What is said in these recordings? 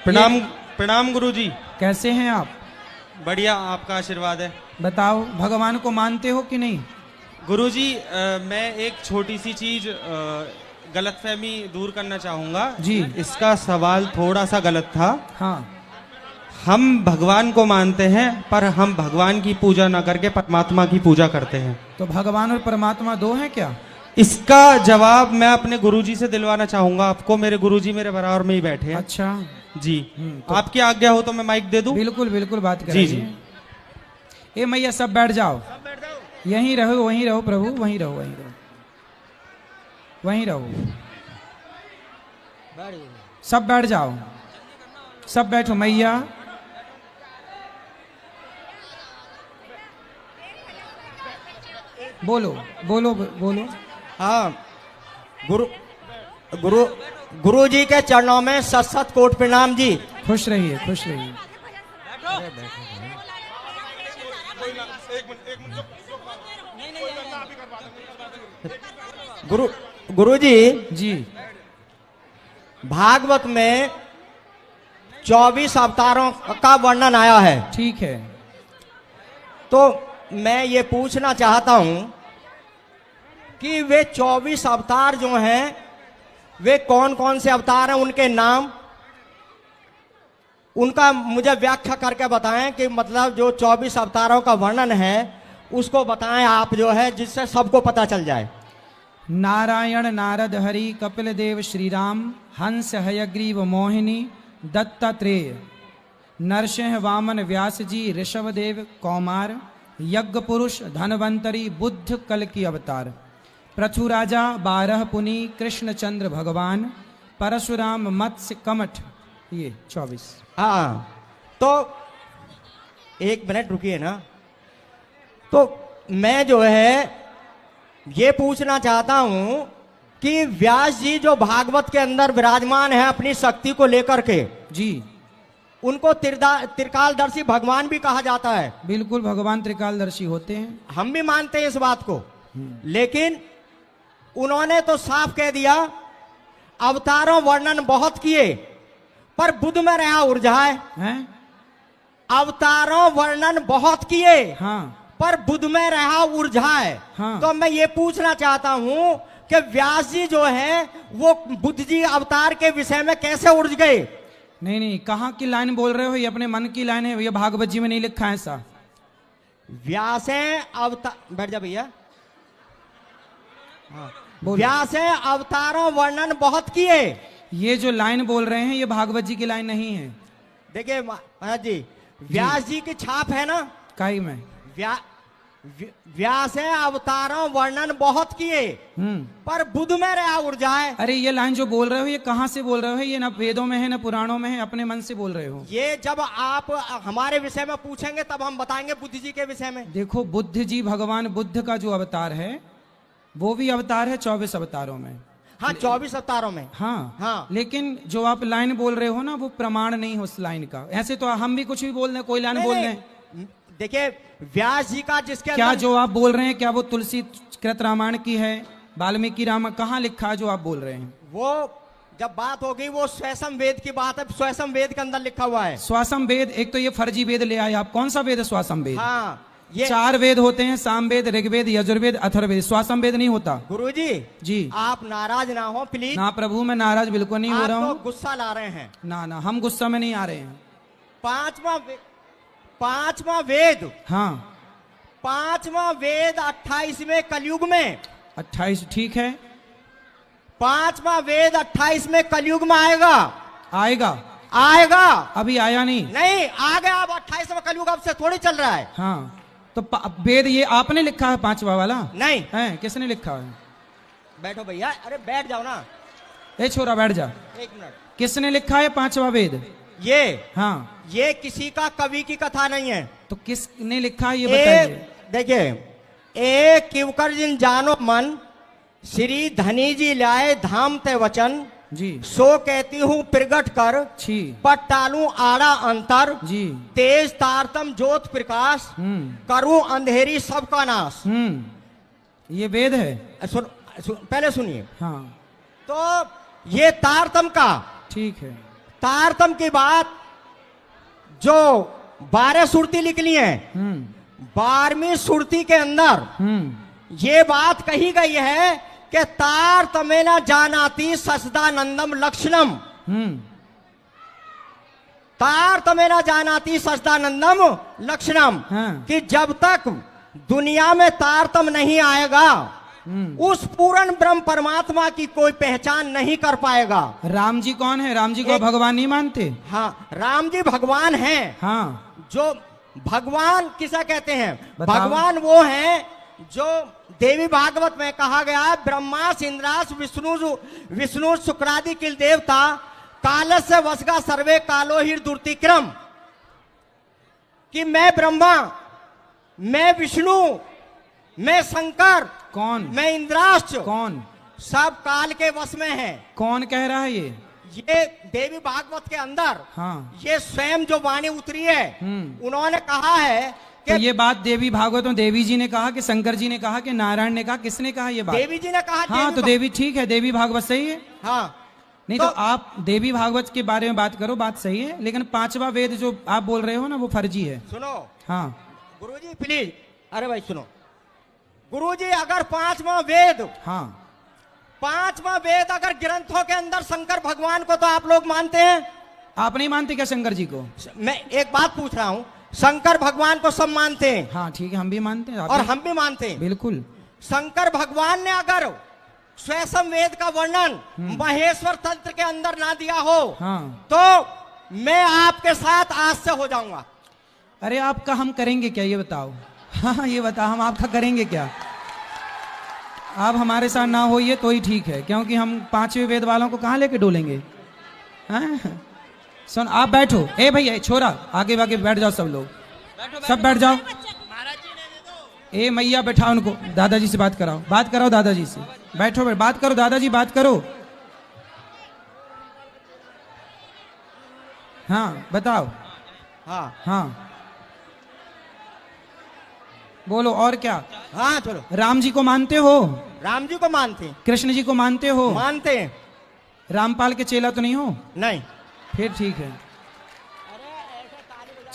प्रणाम प्रणाम गुरुजी। कैसे हैं आप? बढ़िया, आपका आशीर्वाद है। बताओ, भगवान को मानते हो कि नहीं? गुरुजी, मैं एक छोटी सी चीज गलतफहमी दूर करना चाहूंगा जी। इसका सवाल थोड़ा सा गलत था। हाँ, हम भगवान को मानते हैं पर हम भगवान की पूजा ना करके परमात्मा की पूजा करते हैं। तो भगवान और परमात्मा दो हैं क्या? इसका जवाब मैं अपने गुरुजी से दिलवाना चाहूंगा आपको। मेरे गुरुजी मेरे बराबर में ही बैठे हैं। अच्छा जी। तो आपकी आज्ञा हो तो मैं माइक दे दूं? बिल्कुल बिल्कुल, बात जी करेंगे। ए मैया, सब बैठ जाओ। यहीं रहो, वहीं रहो प्रभु, वहीं रहो, वहीं रहो, वहीं रहो। सब बैठ जाओ, सब बैठो मैया। बोलो बोलो बोलो। हाँ, गुरु गुरु गुरु जी के चरणों में सत सत कोट प्रणाम जी। खुश रहिए, खुश रहिए। गुरु जी, जी, भागवत में 24 अवतारों का वर्णन आया है। ठीक है। तो मैं ये पूछना चाहता हूं कि वे 24 अवतार जो हैं वे कौन कौन से अवतार हैं, उनके नाम, उनका मुझे व्याख्या करके बताएं कि मतलब जो 24 अवतारों का वर्णन है उसको बताएं आप, जो है जिससे सबको पता चल जाए। नारायण, नारद, हरि, कपिल देव, श्री राम, हंस, हयग्रीव, मोहिनी, दत्तात्रेय, नरसिंह, वामन, व्यास जी, ऋषभ देव, कौमार, यज्ञ पुरुष, धनवंतरी, बुद्ध, कल की अवतार, पृथु राजा, 12 पुनि, कृष्णचंद्र भगवान, परशुराम, मत्स्य, कमठ, ये 24। हाँ, तो एक मिनट रुकिए ना। तो मैं जो है ये पूछना चाहता हूं कि व्यास जी जो भागवत के अंदर विराजमान है अपनी शक्ति को लेकर के, जी, उनको त्रिकालदर्शी भगवान भी कहा जाता है। बिल्कुल, भगवान त्रिकालदर्शी होते हैं। हम भी मानते हैं इस बात को, लेकिन उन्होंने तो साफ कह दिया अवतारों वर्णन बहुत किए पर बुद्ध में रहा उलझाए। हैं? अवतारों वर्णन बहुत किए हाँ पर बुद्ध में रहा उलझाए। हाँ। तो मैं ये पूछना चाहता हूं कि व्यास जी जो है वो बुद्ध जी अवतार के विषय में कैसे उलझ गए? नहीं नहीं, कहाँ की लाइन बोल रहे हो? ये अपने मन की लाइन है, ये भागवत जी में नहीं लिखा है ऐसा। व्यास अवतार, बैठ जा भैया। हाँ, बोलो। व्यास अवतारों वर्णन बहुत किए। ये जो लाइन बोल रहे हैं ये भागवत जी की लाइन नहीं है। देखिए महाराज जी, व्यास जी की छाप है ना काई में। व्यास अवतारों वर्णन बहुत किए पर बुद्ध में रहा उलझाए। अरे ये लाइन जो बोल रहे हो ये कहाँ से बोल रहे हो? ये ना वेदों में है ना पुराणों में है, अपने मन से बोल रहे हो। ये जब आप हमारे विषय में पूछेंगे तब हम बताएंगे बुद्ध जी के विषय में। देखो, बुद्ध जी, भगवान बुद्ध का जो अवतार है वो भी अवतार है 24 अवतारों में। हाँ, 24 अवतारों में। हाँ हाँ, लेकिन जो आप लाइन बोल रहे हो ना वो प्रमाण नहीं है उस लाइन का। ऐसे तो हम भी कुछ भी बोल रहे, कोई लाइन बोल रहे हैं। देखिए व्यास जी का जिसके क्या अंदर जो आप बोल रहे हैं क्या वो तुलसी कृत रामायण की है, वाल्मीकि रामायण, कहाँ लिखा है जो आप बोल रहे हैं? वो जब बात हो गई वो स्वयं वेद की बात है, स्वयं वेद के अंदर लिखा हुआ है। स्वासम वेद, एक तो ये फर्जी वेद ले आए आप। कौन सा वेद है स्वासम वेद? हाँ, ये 4 वेद होते हैं, सामवेद, ऋग्वेद, यजुर्वेद, अथर्ववेद। स्वासम वेद नहीं होता। गुरुजी जी, आप नाराज ना हो प्लीज। ना प्रभु, मैं नाराज बिल्कुल नहीं हो रहा हूँ। आप तो गुस्सा ला रहे हैं। ना ना, हम गुस्सा में नहीं आ रहे हैं। पांचवा वेद, हाँ, 5वां वेद 28वें कलयुग में। 28, ठीक है। 5वां वेद 28 में कलयुग में आएगा। आएगा? आएगा, अभी आया नहीं। नहीं आ गया, अब 28वां कलयुग अब से थोड़ी चल रहा है। हाँ, तो वेद ये आपने लिखा है 5वां वाला? नहीं है, किसने लिखा है? बैठो भैया, अरे बैठ जाओ ना। ए छोरा बैठ जा। एक मिनट, किसने लिखा है 5वां वेद? ये, हाँ, ये किसी का कवि की कथा नहीं है। तो किसने लिखा है ये बताइए। देखिए, एक किवकर जिन जानो मन, श्री धनी जी लाए धाम ते वचन, जी, सो कहती हूँ प्रगट कर, छी, पट टालू आड़ा अंतर, जी, तेज तारतम ज्योत प्रकाश, करूं अंधेरी सबका नाश। ये वेद है। पहले सुनिए। हाँ, तो ये तारतम का, ठीक है। तारतम की बात जो 12 सुरती निकली है, 12वीं सुरती के अंदर ये बात कही गई है कि तारतमेन जानाति सचदानंदम लक्षणम। तारतमेन जानाति सचदानंदम लक्षणम, कि जब तक दुनिया में तारतम नहीं आएगा उस पूर्ण ब्रह्म परमात्मा की कोई पहचान नहीं कर पाएगा। राम जी कौन है? राम जी को भगवान नहीं मानते? हाँ, राम जी भगवान हैं। हाँ, जो भगवान किसे कहते हैं? बताओ। भगवान वो हैं जो देवी भागवत में कहा गया है, ब्रह्मास इंद्रास विष्णु शुक्रादि किल देवता कालस्य वसगा सर्वे कालो ही दुर्तिक्रम, कि मैं ब्रह्मा, मैं विष्णु, मैं शंकर, कौन? मैं इंद्राश्च, कौन? सब काल के वश में है। कौन कह रहा है ये देवी भागवत के अंदर हाँ, ये स्वयं जो वाणी उतरी है, उन्होंने कहा है तो कि ये बात देवी भागवत में देवी जी ने कहा कि शंकर जी ने कहा कि नारायण ने कहा? किसने कहा ये बात? देवी जी ने कहा। हाँ, तो देवी ठीक है, देवी भागवत सही है। हाँ, नहीं तो आप देवी भागवत के बारे में बात करो, बात सही है, लेकिन 5वां वेद जो आप बोल रहे हो ना वो फर्जी है। सुनो। हाँ, गुरुजी प्लीज, अरे भाई सुनो। गुरुजी अगर 5वां वेद, हाँ, 5वां वेद अगर ग्रंथों के अंदर शंकर भगवान को तो आप लोग मानते हैं? आप नहीं मानते क्या शंकर जी को? मैं एक बात पूछ रहा हूं, शंकर भगवान को सब मानते हैं। हाँ ठीक है, हम भी मानते हैं। और हम भी मानते हैं बिल्कुल। शंकर भगवान ने अगर स्वयं वेद का वर्णन महेश्वर तंत्र के अंदर ना दिया हो, हाँ, तो मैं आपके साथ आज से हो जाऊंगा। अरे आपका हम करेंगे क्या ये बताओ? हाँ ये बताओ, हम आपका करेंगे क्या? आप हमारे साथ ना होइए तो ही ठीक है, क्योंकि हम 5वें वेद वालों को कहाँ लेके डोलेंगे? हाँ? सुन, आप बैठो। ए भैया छोरा, आगे आगे बैठ जाओ, सब लोग सब बैठ जाओ। ए मैया बैठा उनको, दादाजी से बात कराओ दादाजी से। बैठो, बात करो दादाजी, बात करो। हाँ बताओ। हाँ हाँ बोलो, और क्या? हाँ चलो। राम जी को मानते हो? राम जी को मानते हैं। कृष्ण जी को मानते हो? मानते हैं। रामपाल के चेला तो नहीं हो? नहीं। फिर ठीक है,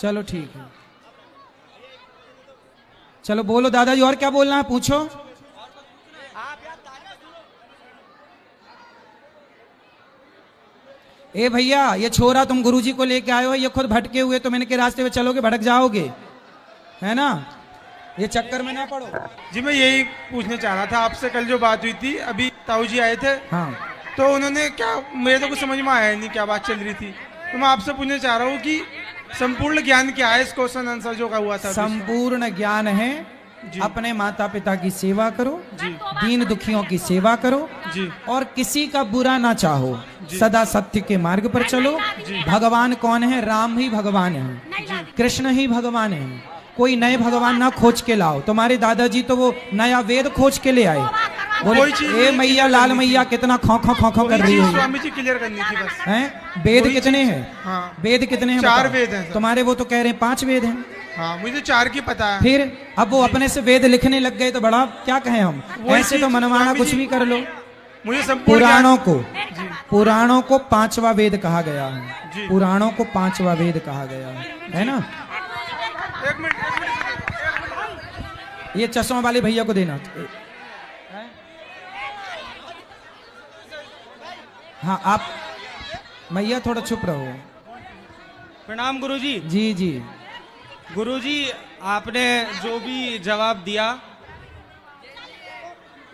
चलो ठीक है। चलो बोलो दादाजी, और क्या बोलना है पूछो। ए भैया, ये छोरा तुम गुरुजी को लेके आए हो, ये खुद भटके हुए, तो मैंने के रास्ते में चलोगे भटक जाओगे, है ना? ये चक्कर में ना पड़ो। जी मैं यही पूछने चाह रहा था आपसे, कल जो बात हुई थी, अभी ताऊ जी आए थे, हाँ, तो उन्होंने क्या, मेरे तो कुछ समझ में आया नहीं क्या बात चल रही थी, तो मैं आपसे पूछना चाह रहा हूँ कि संपूर्ण ज्ञान क्या है? इस क्वेश्चन आंसर जो का हुआ था। संपूर्ण ज्ञान है अपने माता पिता की सेवा करो, दीन दुखियों की सेवा करो, और किसी का बुरा ना चाहो, सदा सत्य के मार्ग पर चलो। भगवान कौन है? राम ही भगवान है, कृष्ण ही भगवान है। कोई नए भगवान ना खोज के लाओ। तुम्हारे दादाजी तो वो नया वेद खोज के ले आए। बोले ए मैया, लाल मैया कितना खौ खौ खौ खौ कर रही है। स्वामी जी क्लियर करनी थी बस। हैं? वेद कितने हैं? हाँ। वेद कितने हैं? 4 वेद हैं। तुम्हारे वो तो कह रहे हैं 5 वेद हैं। हाँ, मुझे 4 की पता है। फिर अब वो अपने से वेद लिखने लग गए तो बड़ा क्या कहें हम? ऐसे तो मनमाना कुछ भी कर लो। मुझे पुराणों को 5वां वेद कहा गया है। पुराणों को 5वां वेद कहा गया है ना? एक मिनट। ये चश्मा वाले भैया को देना। हाँ आप मैया थोड़ा चुप रहो। प्रणाम गुरुजी। जी जी। गुरुजी, आपने जो भी जवाब दिया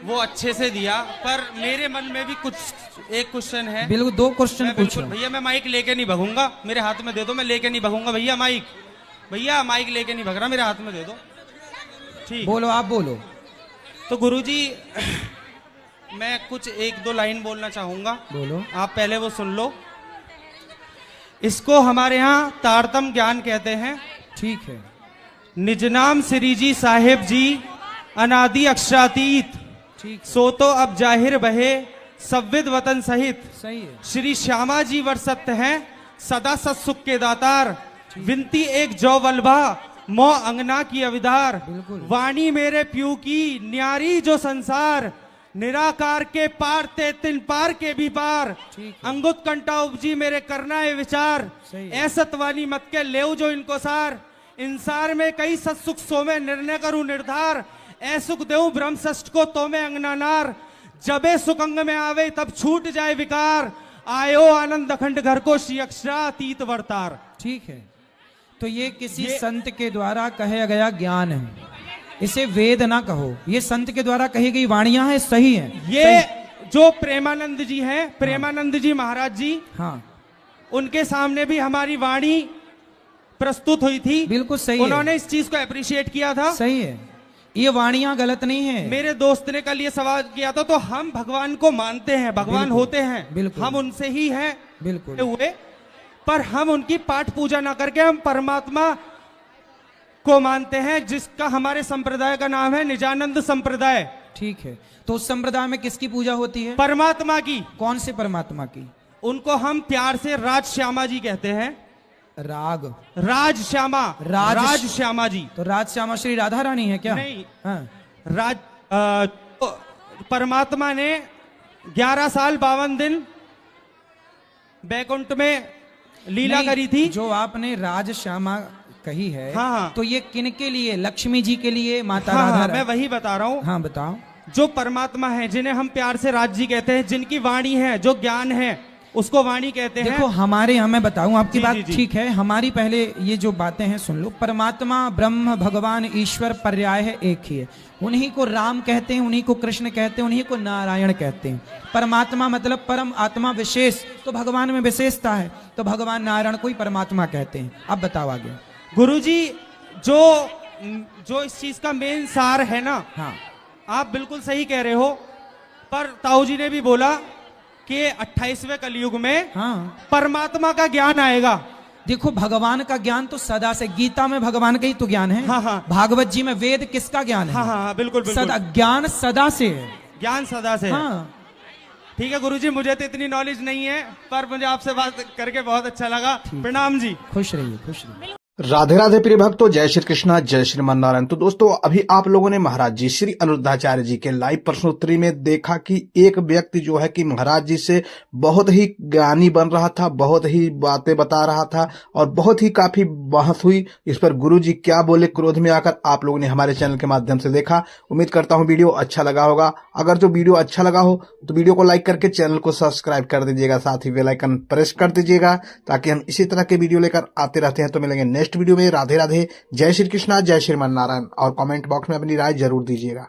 वो अच्छे से दिया, पर मेरे मन में भी कुछ एक क्वेश्चन है। बिल्कुल 2 क्वेश्चन पूछो। भैया मैं माइक लेके नहीं भगूंगा, मेरे हाथ में दे दो, मैं लेके नहीं भगूंगा। भैया माइक लेके नहीं भग रहा, मेरे हाथ में दे दो। ठीक, बोलो, आप बोलो। तो गुरुजी मैं कुछ 1-2 लाइन बोलना चाहूंगा। बोलो। आप पहले वो सुन लो। इसको हमारे यहाँ तारतम ज्ञान कहते हैं। ठीक है। निज नाम श्री जी साहेब जी, अनादि अक्षरातीत, ठीक, सो तो अब जाहिर बहे सविद वतन सहित। सही है। श्री श्यामा जी वर्षत हैं, सदा सत सुख के दातार, विनती एक जौ वल्भा मो अंगना की अविदार। बिल्कुल। वाणी मेरे प्यू की न्यारी जो संसार, निराकार के पार ते तिन पार के भी पार, ठीक है। अंगुत कंटा उपजी मेरे करना है विचार, सही है। ऐसत वाली मत के लेव जो इनको सार, इंसार में कई सत्सुख सो में निर्णय करूं निर्धार, ऐसुख देऊं ब्रह्म षष्ठ को तो में अंगनानार, जबे सुख अंग में आवे तब छूट जाए विकार, आयो आनंद अखंड घर को श्री अक्षरातीत वर्तार। ठीक है, तो ये किसी संत के द्वारा कहा गया ज्ञान है, इसे वेद ना कहो, ये संत के द्वारा कही गई वाणियां हैं, सही है। ये जो प्रेमानंद जी हैं, प्रेमानंद जी महाराज जी, हाँ उनके सामने भी हमारी वाणी प्रस्तुत हुई थी, बिल्कुल सही है। उन्होंने इस चीज को अप्रिशिएट किया था। सही है, ये वाणियां गलत नहीं है। मेरे दोस्त ने कल ये सवाल किया था, तो हम भगवान को मानते हैं, भगवान बिल्कुल, होते हैं, बिल्कुल। हम उनसे ही हैं बिल्कुल हुए, पर हम उनकी पाठ पूजा ना करके हम परमात्मा को मानते हैं, जिसका हमारे संप्रदाय का नाम है निजानंद संप्रदाय। ठीक है, तो उस संप्रदाय में किसकी पूजा होती है? परमात्मा की। कौन से परमात्मा की? उनको हम प्यार से राज श्यामा जी कहते हैं। राग राज श्यामा, राज श्यामा जी। तो राज श्यामा श्री राधा रानी है क्या? नहीं, हाँ। राज तो परमात्मा ने 11 साल 52 दिन बैकुंठ में लीला नहीं, करी थी। जो आपने राज श्यामा कही है, हाँ, हाँ। तो ये किन के लिए? लक्ष्मी जी के लिए, माता हाँ, राधा हाँ, मैं वही बता रहा हूँ। हाँ बताओ। जो परमात्मा है, जिन्हें हम प्यार से राज जी कहते हैं, जिनकी वाणी है, जो ज्ञान है, उसको वाणी कहते हैं। देखो हमारे यहाँ, मैं बताऊं आपकी जी, बात जी, जी। ठीक है, हमारी पहले ये जो बातें हैं सुन लो। परमात्मा ब्रह्म भगवान ईश्वर पर्याय है, एक ही है। उन्हीं को राम कहते हैं, उन्हीं को कृष्ण कहते हैं, उन्हीं को नारायण कहते हैं। परमात्मा मतलब परम आत्मा विशेष, तो भगवान में विशेषता है, तो भगवान नारायण को ही परमात्मा कहते हैं। अब बताओ आगे। गुरुजी, जो इस चीज का मेन सार है ना, हाँ आप बिल्कुल सही कह रहे हो, पर ताऊ जी ने भी बोला कि 28वें कलयुग में हाँ, परमात्मा का ज्ञान आएगा। देखो भगवान का ज्ञान तो सदा से, गीता में भगवान का ही तो ज्ञान है। हाँ, हाँ। भागवत जी में वेद किसका ज्ञान है? हाँ, हाँ, बिल्कुल बिल्कुल। सदा, ज्ञान सदा से है। ज्ञान सदा से है। हाँ ठीक है गुरुजी, मुझे तो इतनी नॉलेज नहीं है, पर मुझे आपसे बात करके बहुत अच्छा लगा। प्रणाम जी। खुश रहिए, खुश रहिए। राधे राधे प्रिय भक्तों, जय श्री कृष्णा, जय श्रीमान नारायण। तो दोस्तों, अभी आप लोगों ने महाराज जी श्री अनिरुद्धाचार्य जी के लाइव प्रश्नोत्तरी में देखा कि एक व्यक्ति जो है कि महाराज जी से बहुत ही ज्ञानी बन रहा था, बहुत ही बातें बता रहा था और बहुत ही काफी बहस हुई। इस पर गुरु जी क्या बोले क्रोध में आकर, आप लोगों ने हमारे चैनल के माध्यम से देखा। उम्मीद करता हूं वीडियो अच्छा लगा होगा। अगर जो वीडियो अच्छा लगा हो तो वीडियो को लाइक करके चैनल को सब्सक्राइब कर दीजिएगा, साथ ही बेल आइकन प्रेस कर दीजिएगा, ताकि हम इसी तरह के वीडियो लेकर आते रहते हैं। तो मिलेंगे नेक्स्ट वीडियो में। राधे राधे, जय श्री कृष्णा, जय श्रीमान नारायण। और कमेंट बॉक्स में अपनी राय जरूर दीजिएगा।